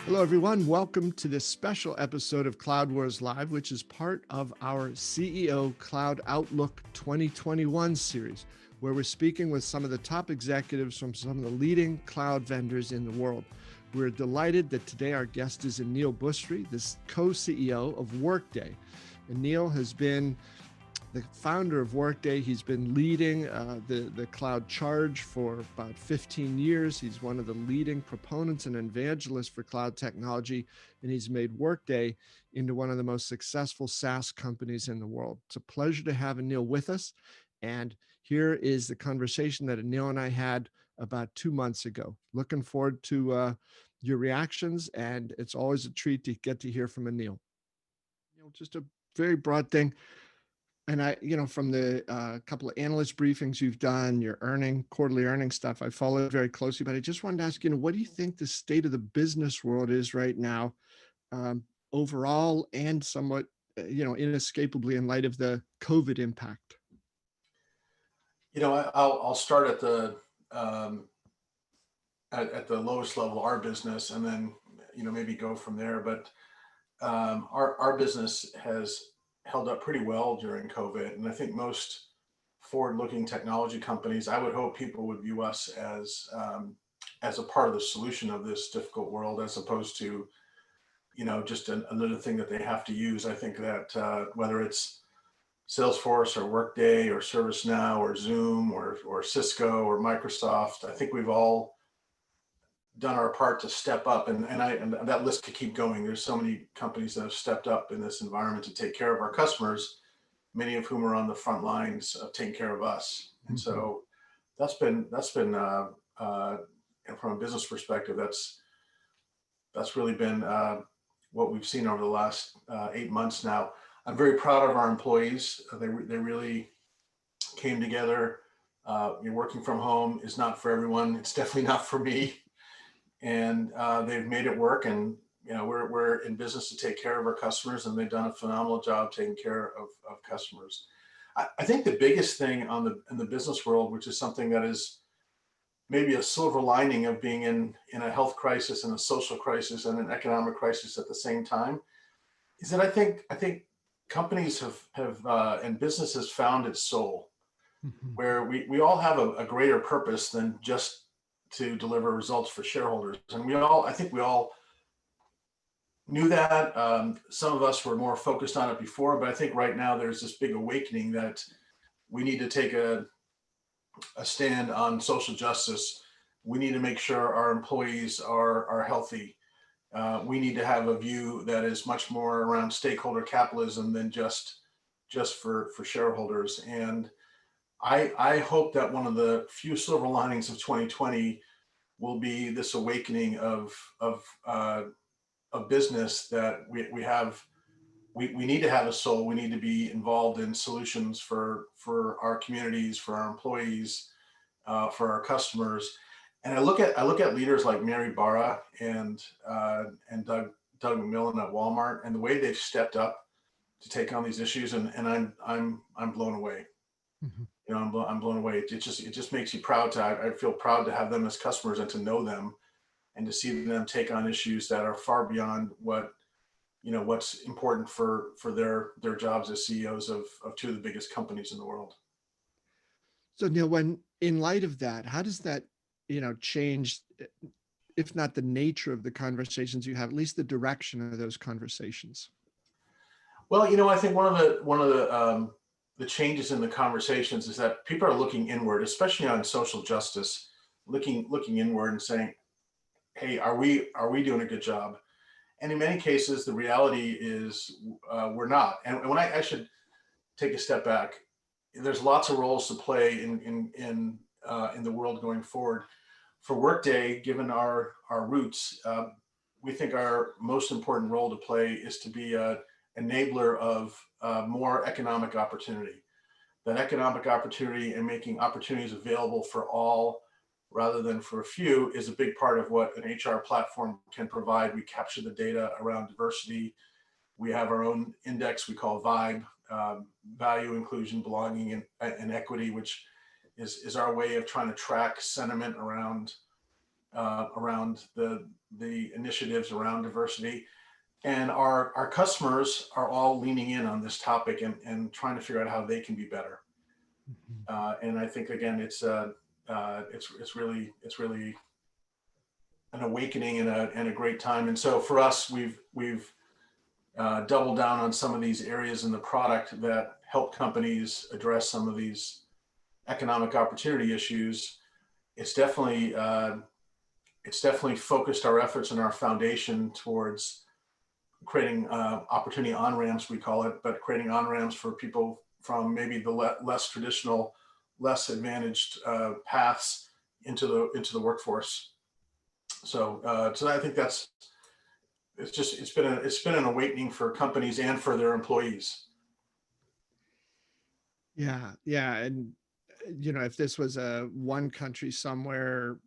Hello, everyone. Welcome to this special episode of Cloud Wars Live, which is part of our CEO Cloud Outlook 2021 series, where we're speaking with some of the top executives from some of the leading cloud vendors in the world. We're delighted that today our guest is Aneel Bhusri, the co-CEO of Workday. Aneel has been the founder of Workday. He's been leading the cloud charge for about 15 years. He's one of the leading proponents and evangelists for cloud technology, and he's made Workday into one of the most successful SaaS companies in the world. It's a pleasure to have Aneel with us. And here is the conversation that Aneel and I had about 2 months ago. Looking forward to your reactions, and it's always a treat to get to hear from Aneel. Just a very broad thing. And from the couple of analyst briefings you've done, your quarterly earning stuff, I followed very closely. But I just wanted to ask, what do you think the state of the business world is right now, overall, and somewhat, inescapably in light of the COVID impact? I'll start at the at the lowest level, our business, and then maybe go from there. But our business has held up pretty well during COVID. And I think most forward-looking technology companies, I would hope people would view us as a part of the solution of this difficult world, as opposed to, just another thing that they have to use. I think that whether it's Salesforce or Workday or ServiceNow or Zoom or Cisco or Microsoft, I think we've all done our part to step up, and that list could keep going. There's so many companies that have stepped up in this environment to take care of our customers, many of whom are on the front lines of taking care of us. And so that's been from a business perspective, that's really been what we've seen over the last 8 months now. I'm very proud of our employees. They really came together. Working from home is not for everyone. It's definitely not for me. And they've made it work, and we're in business to take care of our customers, and they've done a phenomenal job taking care of customers. I think the biggest thing in the business world, which is something that is maybe a silver lining of being in a health crisis and a social crisis and an economic crisis at the same time, is that I think companies have and businesses found its soul, where we all have a greater purpose than just to deliver results for shareholders. And I think we all knew that. Some of us were more focused on it before, but I think right now there's this big awakening that we need to take a stand on social justice. We need to make sure our employees are healthy. We need to have a view that is much more around stakeholder capitalism than just for shareholders. And I hope that one of the few silver linings of 2020 will be this awakening of business, that we need to have a soul. We need to be involved in solutions for our communities, for our employees, for our customers. And I look at leaders like Mary Barra and Doug McMillan at Walmart, and the way they've stepped up to take on these issues, and I'm blown away. I'm blown away. It just makes you proud. I feel proud to have them as customers and to know them, and to see them take on issues that are far beyond what's important for their jobs as CEOs of two of the biggest companies in the world. So Neil, when in light of that, how does that change, if not the nature of the conversations you have, at least the direction of those conversations? Well, I think one of the changes in the conversations is that people are looking inward, especially on social justice, looking inward and saying, hey, are we doing a good job? And in many cases, the reality is we're not. And when I should take a step back, there's lots of roles to play in the world going forward. For Workday, given our roots, we think our most important role to play is to be an enabler of more economic opportunity. That economic opportunity and making opportunities available for all rather than for a few is a big part of what an HR platform can provide. We capture the data around diversity. We have our own index we call VIBE, value, inclusion, belonging, and equity, which is our way of trying to track sentiment around around the initiatives around diversity. And our customers are all leaning in on this topic and trying to figure out how they can be better. And I think again, it's really an awakening and a great time. And so for us, we've doubled down on some of these areas in the product that help companies address some of these economic opportunity issues. It's definitely focused our efforts and our foundation towards creating opportunity on-ramps, we call it, but creating on-ramps for people from maybe the less traditional, less advantaged paths into the workforce. So I think it's been an awakening for companies and for their employees. Yeah, yeah, and if this was a one country somewhere,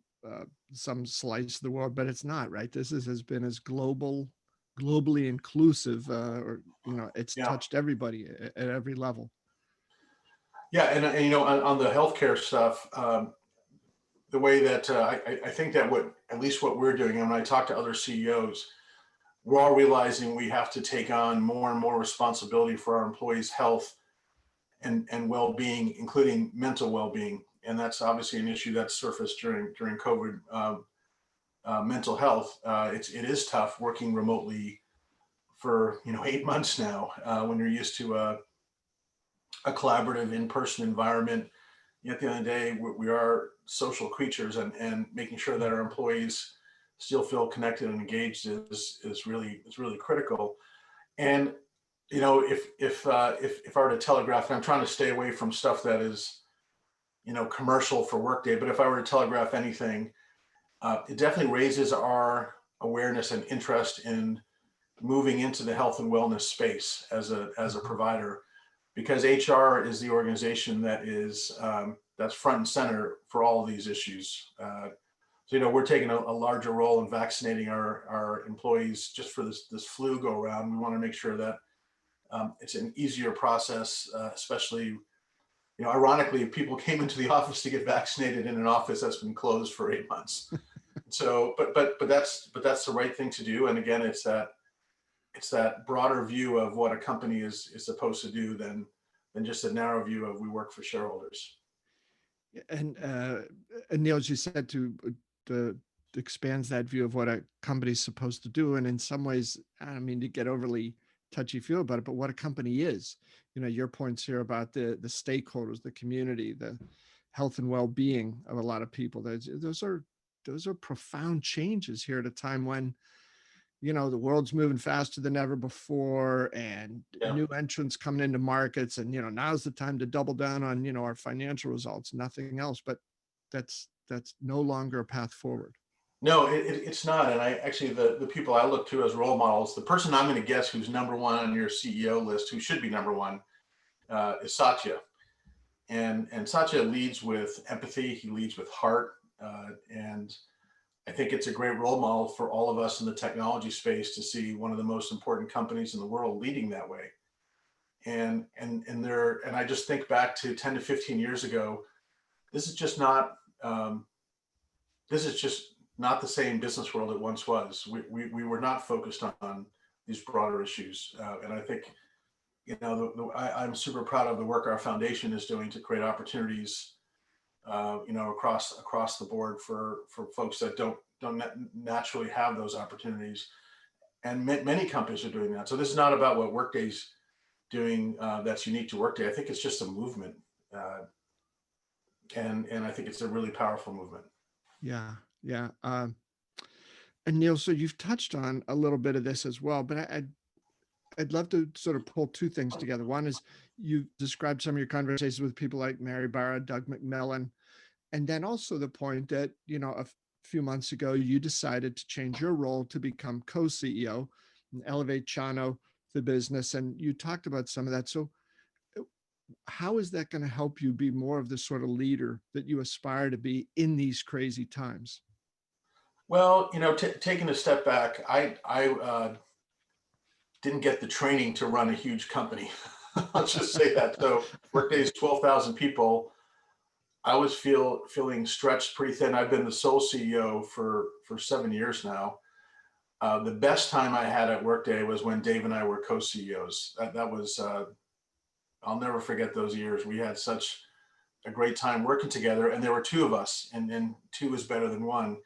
some slice of the world, but it's not, right? This has been as globally inclusive, or it's Yeah. touched everybody at every level. Yeah, and on the healthcare stuff, the way that I think that at least what we're doing, and when I talk to other CEOs, we're all realizing we have to take on more and more responsibility for our employees' health and well-being, including mental well-being. And that's obviously an issue that surfaced during COVID. Mental health, it is tough working remotely for 8 months now, when you're used to a collaborative in-person environment. At the end of the day, we are social creatures, and making sure that our employees still feel connected and engaged is really critical. And if I were to telegraph, and I'm trying to stay away from stuff that is commercial for Workday, but if I were to telegraph anything, it definitely raises our awareness and interest in moving into the health and wellness space as a provider, because HR is the organization that is that's front and center for all of these issues. So we're taking a larger role in vaccinating our employees just for this flu go around. We want to make sure that it's an easier process, especially ironically, people came into the office to get vaccinated in an office that's been closed for 8 months. So, but that's the right thing to do. And again, it's that broader view of what a company is supposed to do than just a narrow view of we work for shareholders. And Aneel, as you said, to expands that view of what a company's supposed to do, and in some ways, I don't mean to get overly touchy-feely about it, but what a company is. Your points here about the stakeholders, the community, the health and well-being of a lot of people. Those are profound changes here at a time when the world's moving faster than ever before, and new entrants coming into markets, and now's the time to double down on our financial results, nothing else. But that's no longer a path forward. No, it's not. And I actually, the people I look to as role models, the person I'm going to guess who's number one on your CEO list, who should be number one, is Satya. And Satya leads with empathy. He leads with heart, and I think it's a great role model for all of us in the technology space to see one of the most important companies in the world leading that way. And I just think back to 10 to 15 years ago. This is just not the same business world it once was. We were not focused on these broader issues, and I think I'm super proud of the work our foundation is doing to create opportunities across the board for folks that don't naturally have those opportunities, and many companies are doing that. So this is not about what Workday's doing that's unique to Workday. I think it's just a movement, and I think it's a really powerful movement. Yeah. And Neil, so you've touched on a little bit of this as well, but I'd love to sort of pull two things together. One is you described some of your conversations with people like Mary Barra, Doug McMillan, and then also the point that, a few months ago, you decided to change your role to become co-CEO and elevate Chano, the business. And you talked about some of that. So how is that going to help you be more of the sort of leader that you aspire to be in these crazy times? Well, taking a step back, I didn't get the training to run a huge company. I'll just say that. So Workday's 12,000 people. I was feeling stretched pretty thin. I've been the sole CEO for 7 years now. The best time I had at Workday was when Dave and I were co-CEOs. That was I'll never forget those years. We had such a great time working together, and there were two of us, and two is better than one.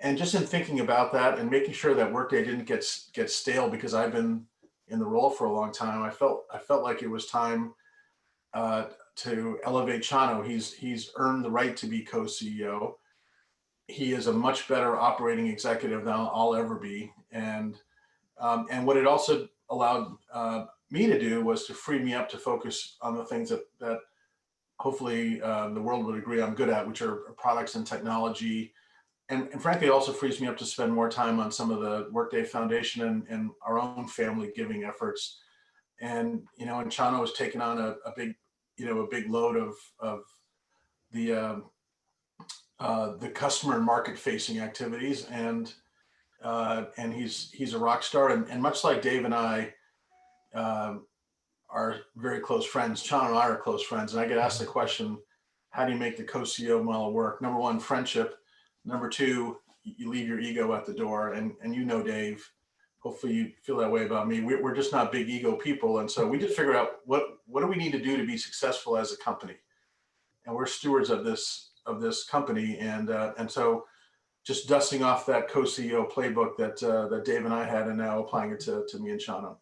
And just in thinking about that and making sure that Workday didn't get stale, because I've been in the role for a long time, I felt like it was time to elevate Chano. He's earned the right to be co-CEO. He is a much better operating executive than I'll ever be, and what it also allowed me to do was to free me up to focus on the things that hopefully the world would agree I'm good at, which are products and technology. And frankly, it also frees me up to spend more time on some of the Workday Foundation and our own family giving efforts. And Chano has taken on a big load of the the customer and market facing activities, and he's a rock star. And much like Dave and I are very close friends, Chano and I are close friends. And I get asked the question, how do you make the co-CEO model work? Number one, friendship. Number two, you leave your ego at the door. And Dave, hopefully you feel that way about me. We're just not big ego people. And so we just figured out what do we need to do to be successful as a company. And we're stewards of this company. And so just dusting off that co-CEO playbook that Dave and I had, and now applying it to me and Chano.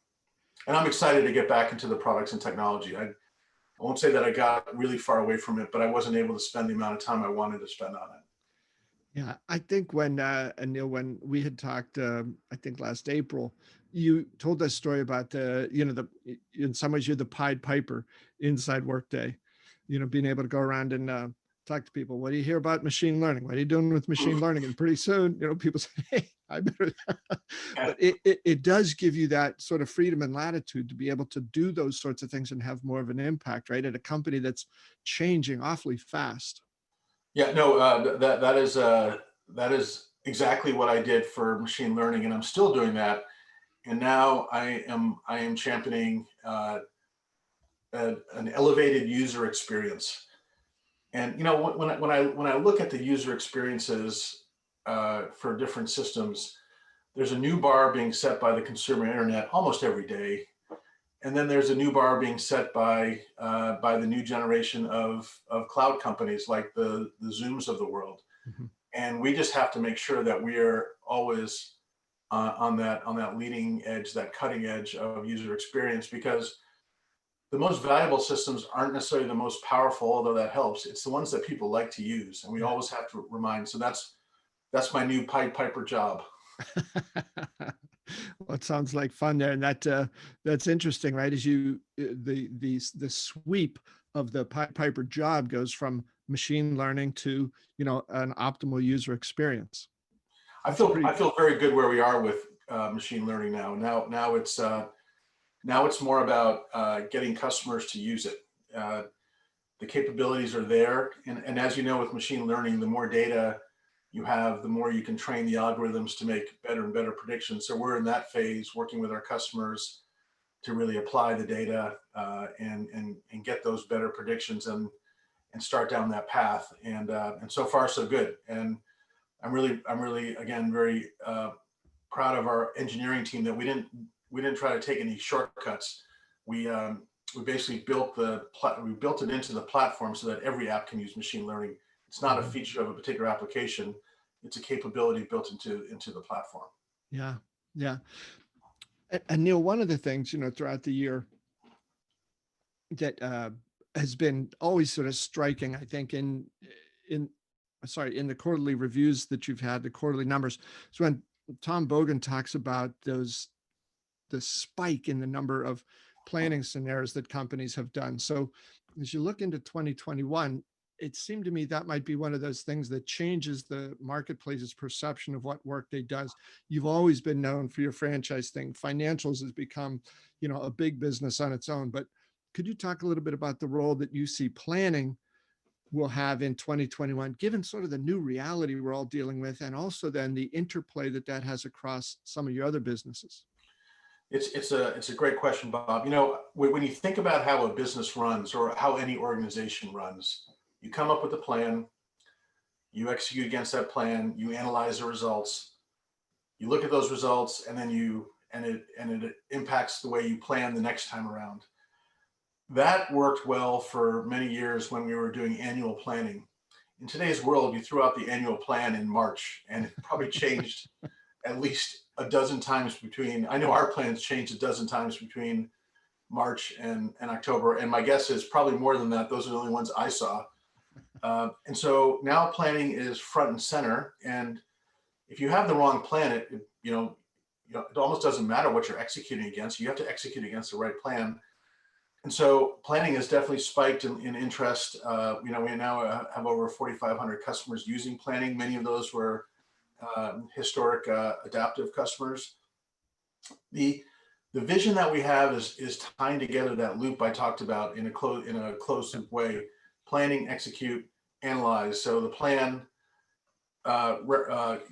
And I'm excited to get back into the products and technology. I won't say that I got really far away from it, but I wasn't able to spend the amount of time I wanted to spend on it. Yeah, I think when Aneel, when we had talked, I think last April, you told us story about in some ways you're the Pied Piper inside Workday, being able to go around and talk to people. What do you hear about machine learning? What are you doing with machine learning? And pretty soon, people say, hey, I better. But it does give you that sort of freedom and latitude to be able to do those sorts of things and have more of an impact, right? At a company that's changing awfully fast. Yeah, no, that is exactly what I did for machine learning, and I'm still doing that. And now I am championing an elevated user experience. And when I look at the user experiences for different systems, there's a new bar being set by the consumer internet almost every day, and then there's a new bar being set by the new generation of cloud companies like the Zooms of the world. Mhm. And we just have to make sure that we are always on that leading edge, that cutting edge of user experience, because the most valuable systems aren't necessarily the most powerful, although that helps. It's the ones that people like to use, and we Yeah. always have to remind. So that's my new Pied Piper job. Well, it sounds like fun there, and that's interesting, right? As the sweep of the Piper job goes from machine learning to an optimal user experience. I It's a feel pretty I feel very good where we are with machine learning now. Now it's more about getting customers to use it. The capabilities are there, and as you know, with machine learning, the more data you have, the more you can train the algorithms to make better and better predictions. So we're in that phase, working with our customers to really apply the data and get those better predictions and start down that path. And so far so good. And I'm really again very proud of our engineering team that we didn't try to take any shortcuts. We basically built it into the platform so that every app can use machine learning. It's not a feature of a particular application. It's a capability built into the platform. Yeah, yeah. And Neil, one of the things throughout the year that has been always sort of striking, I think, in in the quarterly reviews that you've had, the quarterly numbers, so when Tom Bogan talks about the spike in the number of planning scenarios that companies have done. So as you look into 2021, it seemed to me that might be one of those things that changes the marketplace's perception of what Workday does. You've always been known for your franchise thing. Financials has become, a big business on its own. But could you talk a little bit about the role that you see planning will have in 2021, given sort of the new reality we're all dealing with, and also then the interplay that has across some of your other businesses? It's a great question, Bob. When you think about how a business runs or how any organization runs, You come up with a plan, you execute against that plan, you analyze the results, you look at those results, and then it impacts the way you plan the next time around. That worked well for many years when we were doing annual planning. In today's world, you threw out the annual plan in March, and it probably changed at least a dozen times between, I know our plans changed a dozen times between March and October. And my guess is probably more than that. Those are the only ones I saw. And so now planning is front and center. And if you have the wrong plan, it almost doesn't matter what you're executing against. You have to execute against the right plan. And so planning has definitely spiked in interest. We now have over 4,500 customers using planning. Many of those were historic adaptive customers. The vision that we have is tying together that loop I talked about in a closed loop way: planning, execute, analyze. So the plan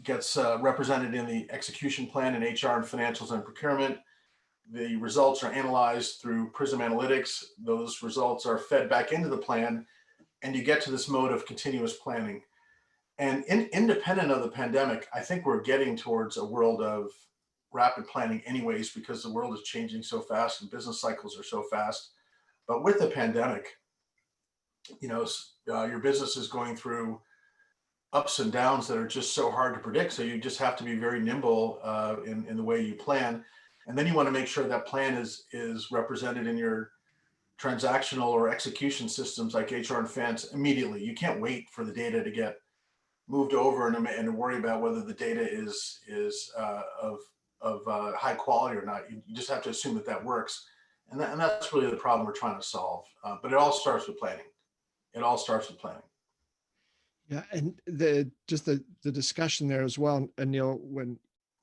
gets represented in the execution plan in HR and financials and procurement. The results are analyzed through Prism Analytics. Those results are fed back into the plan, and you get to this mode of continuous planning. And independent of the pandemic, I think we're getting towards a world of rapid planning anyways, because the world is changing so fast and business cycles are so fast. But with the pandemic, your business is going through ups and downs that are just so hard to predict. So you just have to be very nimble in the way you plan. And then you want to make sure that plan is represented in your transactional or execution systems like HR and finance immediately. You can't wait for the data to get moved over and worry about whether the data is of high quality or not. You just have to assume that works. And that's really the problem we're trying to solve. But it all starts with planning. It all starts with planning. Yeah, and the discussion there as well, Aneel, when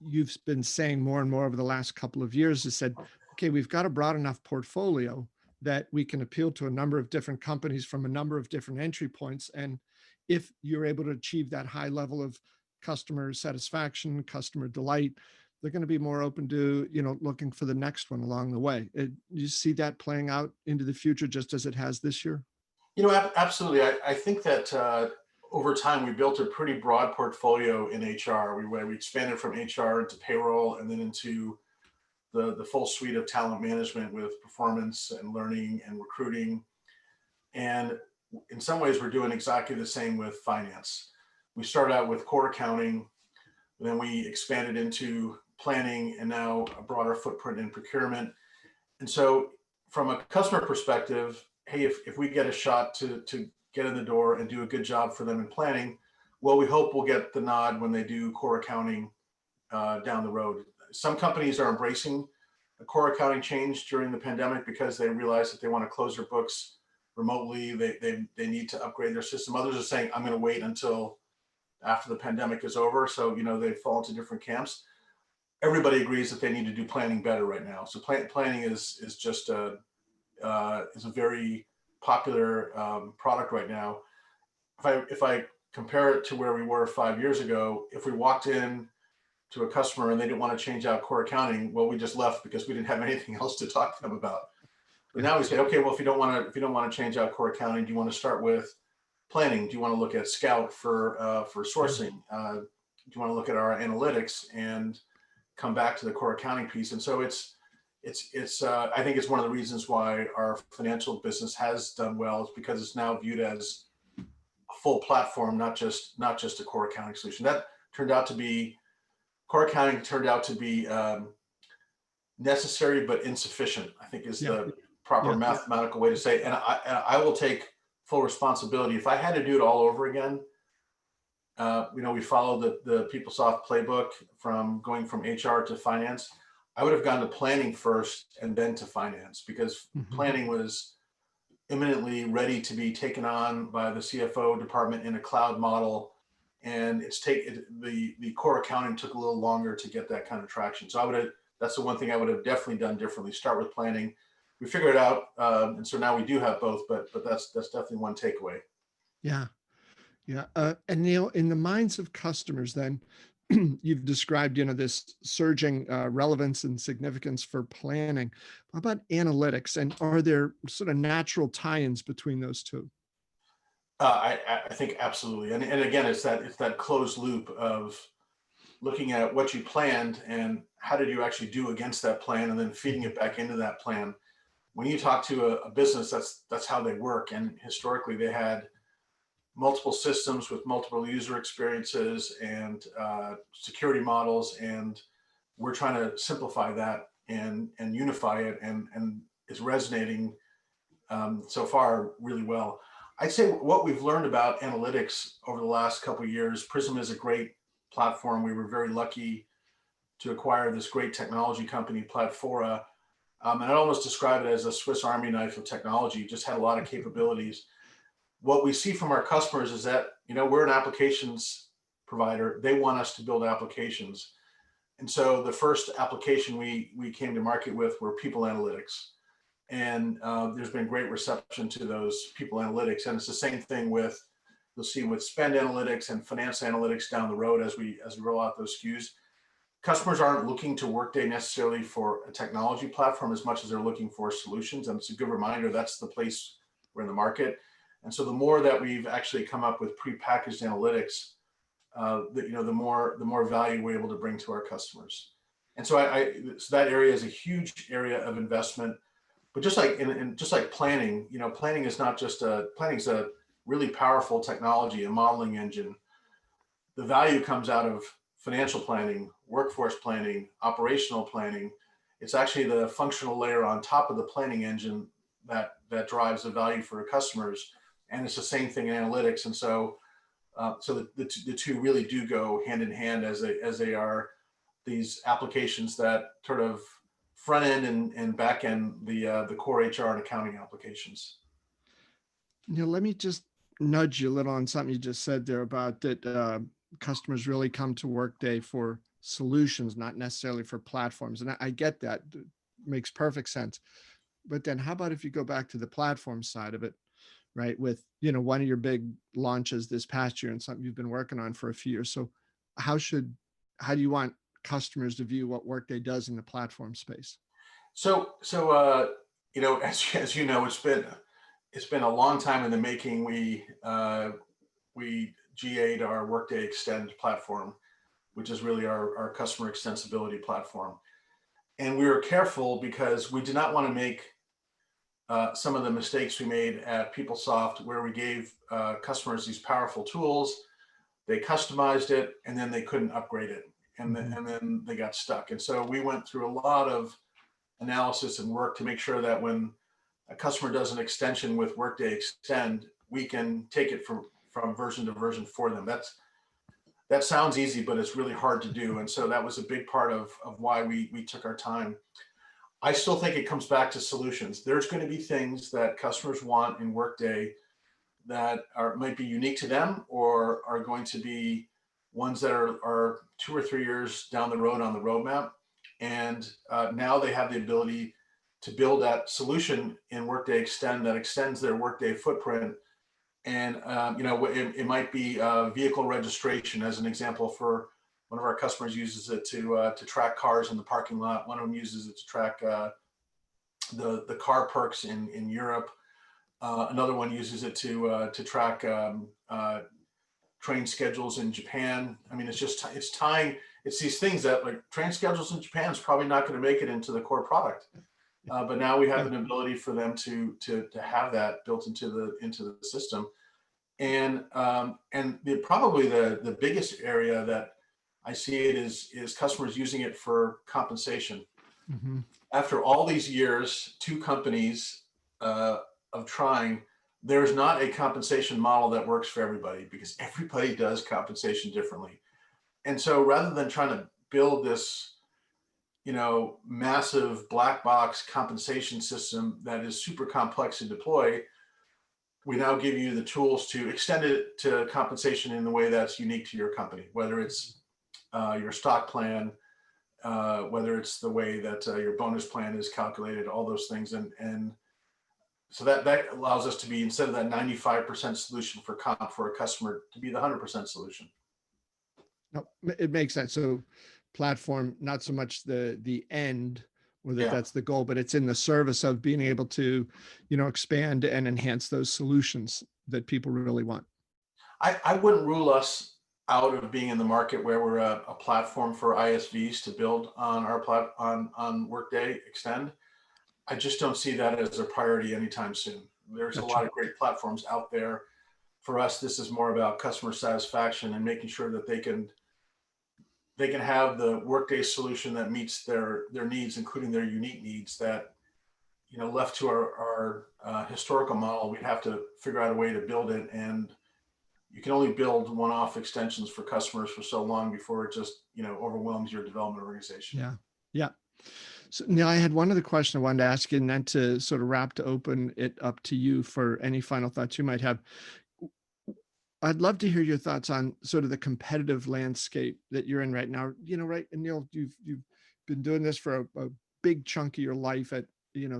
you've been saying more and more over the last couple of years, has said, okay, we've got a broad enough portfolio that we can appeal to a number of different companies from a number of different entry points. And if you're able to achieve that high level of customer satisfaction, customer delight, they're going to be more open to, looking for the next one along the way. You see that playing out into the future just as it has this year? Absolutely. I think that over time, we built a pretty broad portfolio in HR. We expanded from HR into payroll and then into the full suite of talent management with performance and learning and recruiting. And in some ways, we're doing exactly the same with finance. We started out with core accounting, then we expanded into planning, and now a broader footprint in procurement. And so from a customer perspective, hey, if we get a shot to get in the door and do a good job for them in planning, well, we hope we'll get the nod when they do core accounting down the road. Some companies are embracing a core accounting change during the pandemic because they realize that they want to close their books remotely. They need to upgrade their system. Others are saying, I'm going to wait until after the pandemic is over. So, they fall into different camps. Everybody agrees that they need to do planning better right now. So planning is just is a very popular product right now. If I compare it to where we were 5 years ago, if we walked in to a customer and they didn't want to change out core accounting, well, we just left because we didn't have anything else to talk to them about. But now we say, okay, well, if you don't want to change out core accounting, do you want to start with planning? Do you want to look at Scout for sourcing? Do you want to look at our analytics and come back to the core accounting piece? And so it's I think it's one of the reasons why our financial business has done well, is because it's now viewed as a full platform, not just a core accounting solution. Core accounting turned out to be necessary but insufficient, I think is the proper mathematical way to say it. And I will take full responsibility. If I had to do it all over again, we followed the PeopleSoft playbook from going from HR to finance. I would have gone to planning first and then to finance, because planning was imminently ready to be taken on by the CFO department in a cloud model. And the core accounting took a little longer to get that kind of traction. So that's the one thing I would have definitely done differently. Start with planning. We figured it out. And so now we do have both, but that's definitely one takeaway. Yeah. Yeah. And Neil, in the minds of customers, then you've described, this surging relevance and significance for planning. How about analytics? And are there sort of natural tie-ins between those two? I think absolutely. And again, it's that closed loop of looking at what you planned and how did you actually do against that plan, and then feeding it back into that plan. When you talk to a business, that's how they work. And historically, they had multiple systems with multiple user experiences and security models, and we're trying to simplify that and unify it, and it's resonating so far really well. I'd say what we've learned about analytics over the last couple of years, Prism is a great platform. We were very lucky to acquire this great technology company, Platfora. And I'd almost describe it as a Swiss Army knife of technology, just had a lot of capabilities. What we see from our customers is that, we're an applications provider. They want us to build applications. And so the first application we came to market with were people analytics. And there's been great reception to those people analytics. And it's the same thing you'll see with spend analytics and finance analytics down the road as we roll out those SKUs. Customers aren't looking to Workday necessarily for a technology platform as much as they're looking for solutions. And it's a good reminder that's the place we're in the market. And so the more that we've actually come up with prepackaged analytics, the more value we're able to bring to our customers. And so so that area is a huge area of investment. But just like just like planning, planning is not just planning is a really powerful technology, a modeling engine. The value comes out of financial planning, workforce planning, operational planning. It's actually the functional layer on top of the planning engine that drives the value for our customers. And it's the same thing in analytics. And so the two really do go hand in hand as they are these applications that sort of front end and back end the core HR and accounting applications. Let me just nudge you a little on something you just said there about that customers really come to Workday for solutions, not necessarily for platforms. And I get that. It makes perfect sense. But then how about if you go back to the platform side of it, right? With, one of your big launches this past year and something you've been working on for a few years. So how do you want customers to view what Workday does in the platform space? So as you know, it's been a long time in the making. We GA'd our Workday Extend platform, which is really our customer extensibility platform. And we were careful because we did not want to make some of the mistakes we made at PeopleSoft, where we gave customers these powerful tools, they customized it, and then they couldn't upgrade it, and then they got stuck. And so we went through a lot of analysis and work to make sure that when a customer does an extension with Workday Extend, we can take it from version to version for them. That sounds easy, but it's really hard to do. And so that was a big part of why we took our time. I still think it comes back to solutions. There's going to be things that customers want in Workday that might be unique to them, or are going to be ones that are 2 or 3 years down the road on the roadmap. And now they have the ability to build that solution in Workday Extend that extends their Workday footprint. And it might be vehicle registration, as an example. For one of our customers uses it to track cars in the parking lot. One of them uses it to track the car perks in Europe. Another one uses it to track train schedules in Japan. I mean, it's these things that, like, train schedules in Japan is probably not going to make it into the core product. But now we have an ability for them to have that built into the system. And probably the biggest area that I see it is customers using it for compensation. Mm-hmm. After all these years, 2 companies of trying, there's not a compensation model that works for everybody, because everybody does compensation differently. And so rather than trying to build this, massive black box compensation system that is super complex to deploy, we now give you the tools to extend it to compensation in the way that's unique to your company, whether it's your stock plan, whether it's the way that your bonus plan is calculated, all those things. And so that allows us to be, instead of that 95% solution for comp for a customer, to be the 100% solution. No, it makes sense. So platform, not so much the end, or that's the goal, but it's in the service of being able to, expand and enhance those solutions that people really want? I wouldn't rule us out of being in the market where we're a platform for ISVs to build on our on Workday Extend. I just don't see that as a priority anytime soon. There's a Gotcha. lot of great platforms out there. For us, this is more about customer satisfaction and making sure that they can have the Workday solution that meets their needs, including their unique needs. That left to our historical model, we'd have to figure out a way to build it, and you can only build one-off extensions for customers for so long before it just overwhelms your development organization. Yeah. Yeah. So Neil, I had one other question I wanted to ask you, and then to sort of wrap to open it up to you for any final thoughts you might have. I'd love to hear your thoughts on sort of the competitive landscape that you're in right now. Right, and Neil, you've been doing this for a big chunk of your life at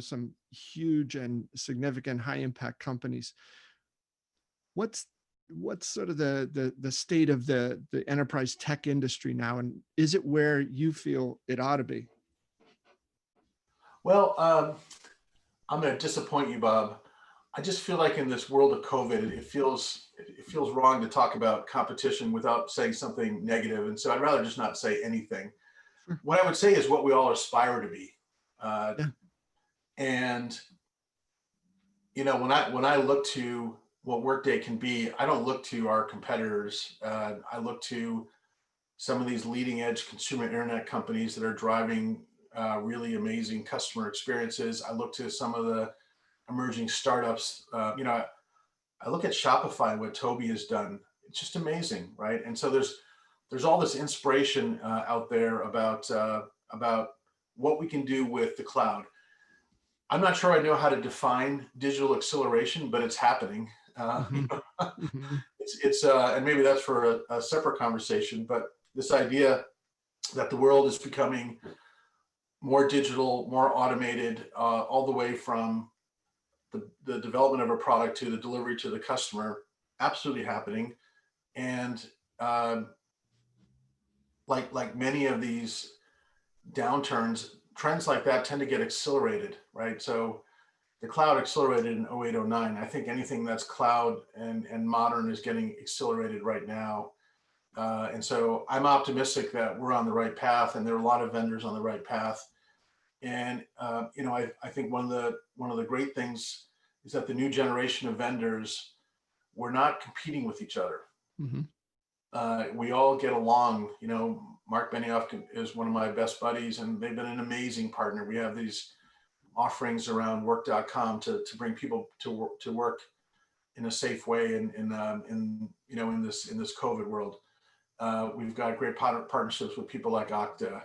some huge and significant high impact companies. What's sort of the state of the enterprise tech industry now, and is it where you feel it ought to be? Well, I'm going to disappoint you, Bob. I just feel like in this world of COVID, it feels wrong to talk about competition without saying something negative, and so I'd rather just not say anything. Sure. What I would say is what we all aspire to be, Yeah. and when I look to what Workday can be, I don't look to our competitors. I look to some of these leading edge consumer internet companies that are driving really amazing customer experiences. I look to some of the emerging startups. I look at Shopify and what Toby has done. It's just amazing, right? And so there's all this inspiration out there about what we can do with the cloud. I'm not sure I know how to define digital acceleration, but it's happening. Mm-hmm. Mm-hmm. It's and maybe that's for a separate conversation. But this idea that the world is becoming more digital, more automated, all the way from the development of a product to the delivery to the customer, absolutely happening. And like many of these downturns, trends like that tend to get accelerated, right? So the cloud accelerated in 08, 09. I think anything that's cloud and modern is getting accelerated right now. And so I'm optimistic that we're on the right path, and there are a lot of vendors on the right path. And I think one of the great things is that the new generation of vendors, we're not competing with each other. Mm-hmm. We all get along. Mark Benioff is one of my best buddies, and they've been an amazing partner. We have these offerings around work.com to bring people to work in a safe way in this COVID world. We've got great partnerships with people like Okta.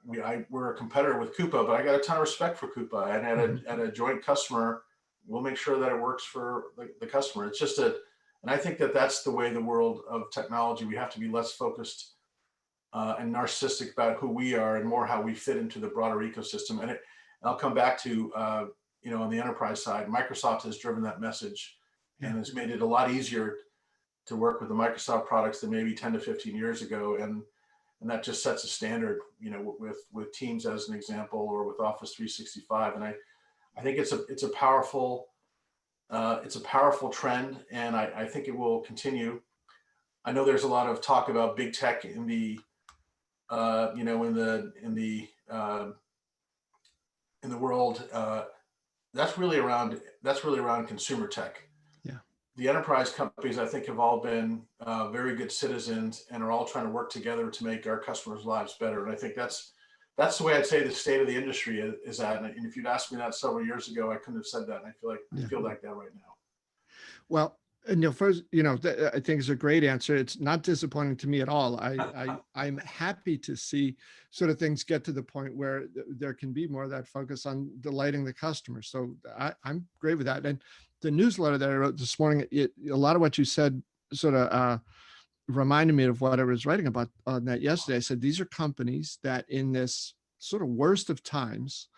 We're a competitor with Coupa, but I got a ton of respect for Coupa. And at a joint customer, we'll make sure that it works for the customer. It's just and I think that that's the way the world of technology. We have to be less focused and narcissistic about who we are, and more how we fit into the broader ecosystem. And I'll come back to on the enterprise side, Microsoft has driven that message and has made it a lot easier to work with the Microsoft products than maybe 10 to 15 years ago. And that just sets a standard, with Teams as an example, or with Office 365. And I think it's a powerful trend, and I think it will continue. I know there's a lot of talk about big tech in the world. That's really around consumer tech. Yeah. The enterprise companies, I think, have all been very good citizens and are all trying to work together to make our customers' lives better. And I think that's the way I'd say the state of the industry is at. And if you'd asked me that several years ago, I couldn't have said that. And I feel like that right now. Well, first, I think it's a great answer. It's not disappointing to me at all. I'm happy to see sort of things get to the point where there can be more of that focus on delighting the customer. So I'm great with that. And the newsletter that I wrote this morning, a lot of what you said sort of reminded me of what I was writing about on that yesterday. I said, these are companies that in this sort of worst of times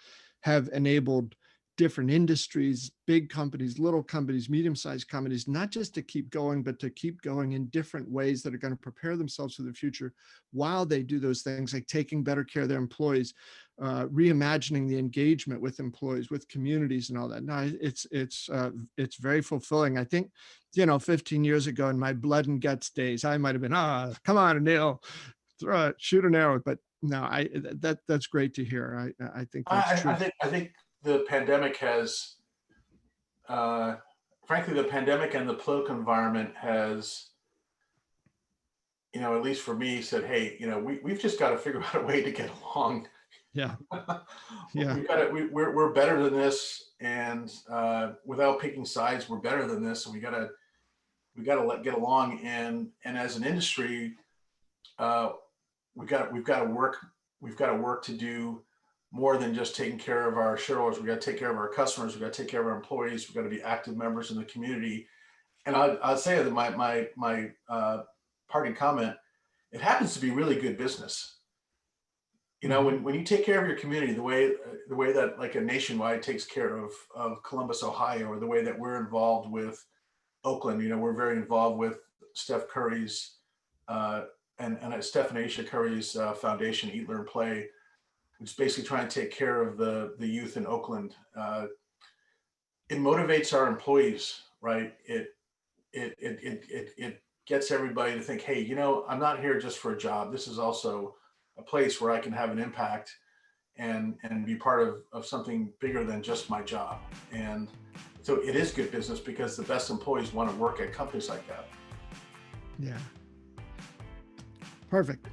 have enabled different industries, big companies, little companies, medium-sized companies, not just to keep going, but to keep going in different ways that are going to prepare themselves for the future while they do those things, like taking better care of their employees, reimagining the engagement with employees, with communities, and all that. No, it's very fulfilling. I think, 15 years ago in my blood and guts days, I might have been, come on, Aneel, throw it, shoot an arrow. But no, that's great to hear. I think that's true. I think the pandemic has, frankly, the pandemic and the political environment has, at least for me, said, hey, we've just got to figure out a way to get along. Yeah. Yeah. We're better than this, and without picking sides, we're better than this, and we got to get along. And as an industry, we've got to work to do more than just taking care of our shareholders. We got to take care of our customers. We got to take care of our employees. We've got to be active members in the community. And I'll say that my parting comment, it happens to be really good business. When you take care of your community, the way that like a Nationwide takes care of Columbus, Ohio, or the way that we're involved with Oakland, we're very involved with Steph Curry's and Steph and Aisha Curry's foundation, Eat, Learn, Play, which is basically trying to take care of the youth in Oakland. It motivates our employees, right? It gets everybody to think, hey, I'm not here just for a job. This is also a place where I can have an impact and be part of something bigger than just my job. And so it is good business because the best employees want to work at companies like that. Yeah. Perfect.